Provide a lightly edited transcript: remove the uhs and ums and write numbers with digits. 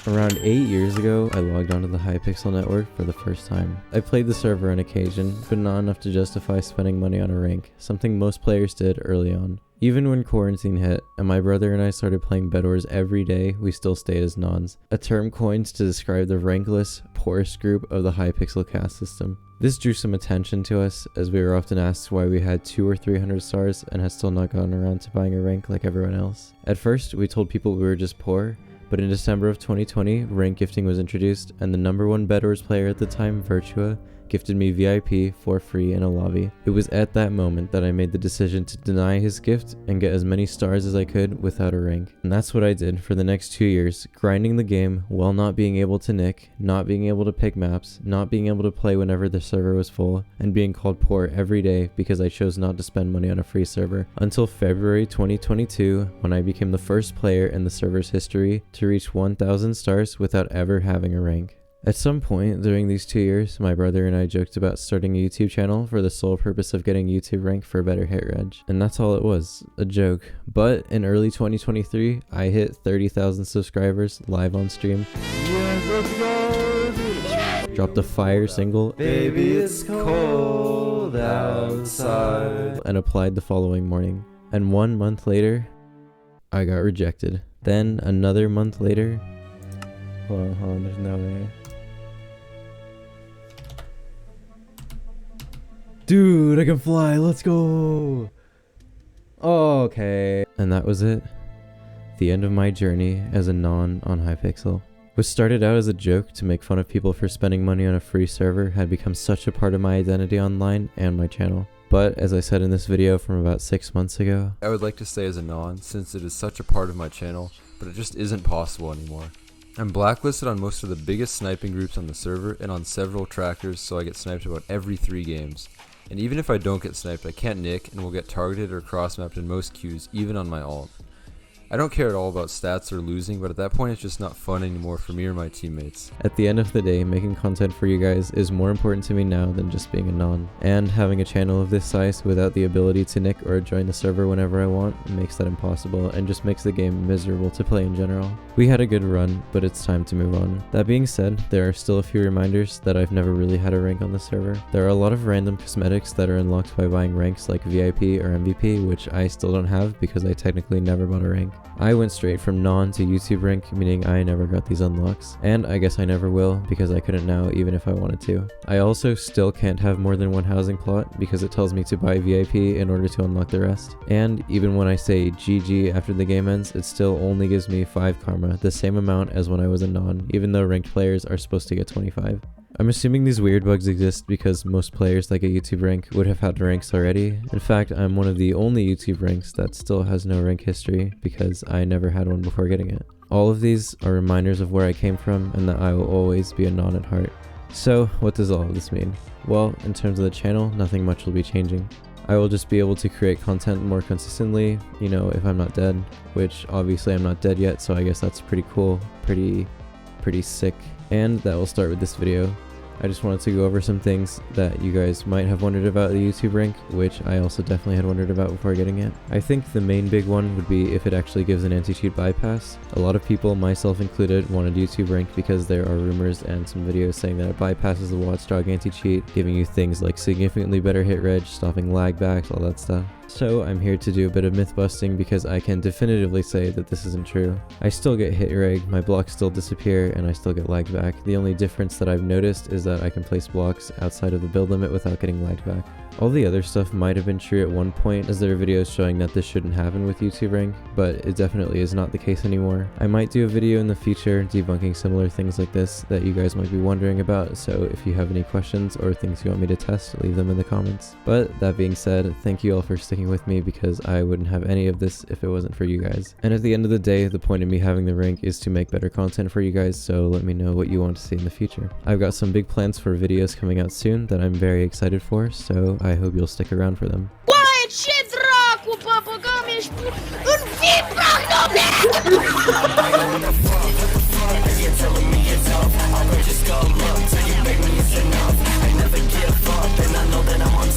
Around 8 years ago, I logged onto the Hypixel network for the first time. I played the server on occasion, but not enough to justify spending money on a rank, something most players did early on. Even when quarantine hit, and my brother and I started playing Bed Wars every day, we still stayed as nons, a term coined to describe the rankless, poorest group of the Hypixel caste system. This drew some attention to us, as we were often asked why we had 200 or 300 stars and had still not gotten around to buying a rank like everyone else. At first, we told people we were just poor, but in December of 2020, rank gifting was introduced, and the #1 Bed Wars player at the time, Virtua, gifted me VIP for free in a lobby. It was at that moment that I made the decision to deny his gift and get as many stars as I could without a rank. And that's what I did for the next 2 years, grinding the game while not being able to nick, not being able to pick maps, not being able to play whenever the server was full, and being called poor every day because I chose not to spend money on a free server, until February 2022, when I became the first player in the server's history to reach 1,000 stars without ever having a rank. At some point during these 2 years, my brother and I joked about starting a YouTube channel for the sole purpose of getting YouTube rank for a better hit reg. And that's all it was, a joke. But in early 2023, I hit 30,000 subscribers live on stream. Yes, let's go, dude. Dropped a fire single, Baby It's Cold Outside, and applied the following morning. And 1 month later, I got rejected. Then another month later, hold on, there's no way. Dude, I can fly, let's go! Okay. And that was it. The end of my journey as a non on Hypixel. What started out as a joke to make fun of people for spending money on a free server had become such a part of my identity online and my channel. But as I said in this video from about 6 months ago, I would like to stay as a non since it is such a part of my channel, but it just isn't possible anymore. I'm blacklisted on most of the biggest sniping groups on the server and on several trackers, so I get sniped about every 3 games. And even if I don't get sniped, I can't nick and will get targeted or cross-mapped in most queues, even on my ult. I don't care at all about stats or losing, but at that point it's just not fun anymore for me or my teammates. At the end of the day, making content for you guys is more important to me now than just being a non. And having a channel of this size without the ability to nick or join the server whenever I want makes that impossible and just makes the game miserable to play in general. We had a good run, but it's time to move on. That being said, there are still a few reminders that I've never really had a rank on the server. There are a lot of random cosmetics that are unlocked by buying ranks like VIP or MVP, which I still don't have because I technically never bought a rank. I went straight from non to YouTube rank, meaning I never got these unlocks, and I guess I never will because I couldn't now even if I wanted to. I also still can't have more than 1 housing plot because it tells me to buy VIP in order to unlock the rest. And even when I say GG after the game ends, it still only gives me 5 karma, the same amount as when I was a non, even though ranked players are supposed to get 25. I'm assuming these weird bugs exist because most players that get YouTube rank would have had ranks already. In fact, I'm one of the only YouTube ranks that still has no rank history because I never had one before getting it. All of these are reminders of where I came from and that I will always be a non at heart. So what does all of this mean? Well, in terms of the channel, nothing much will be changing. I will just be able to create content more consistently, you know, if I'm not dead, which obviously I'm not dead yet, so I guess that's pretty cool, pretty sick. And that will start with this video. I just wanted to go over some things that you guys might have wondered about the YouTube rank, which I also definitely had wondered about before getting it. I think the main big one would be if it actually gives an anti-cheat bypass. A lot of people, myself included, wanted YouTube rank because there are rumors and some videos saying that it bypasses the Watchdog anti-cheat, giving you things like significantly better hit reg, stopping lag backs, all that stuff. So I'm here to do a bit of myth busting because I can definitively say that this isn't true. I still get hit reg, my blocks still disappear, and I still get lagged back. The only difference that I've noticed is that I can place blocks outside of the build limit without getting lagged back. All the other stuff might have been true at one point, as there are videos showing that this shouldn't happen with YouTube rank, but it definitely is not the case anymore. I might do a video in the future debunking similar things like this that you guys might be wondering about, so if you have any questions or things you want me to test, leave them in the comments. But that being said, thank you all for sticking with me because I wouldn't have any of this if it wasn't for you guys. And at the end of the day, the point of me having the rank is to make better content for you guys, so let me know what you want to see in the future. I've got some big plans for videos coming out soon that I'm very excited for, so I hope you'll stick around for them. Ce dracu, papăgăm, ești în viprah, nu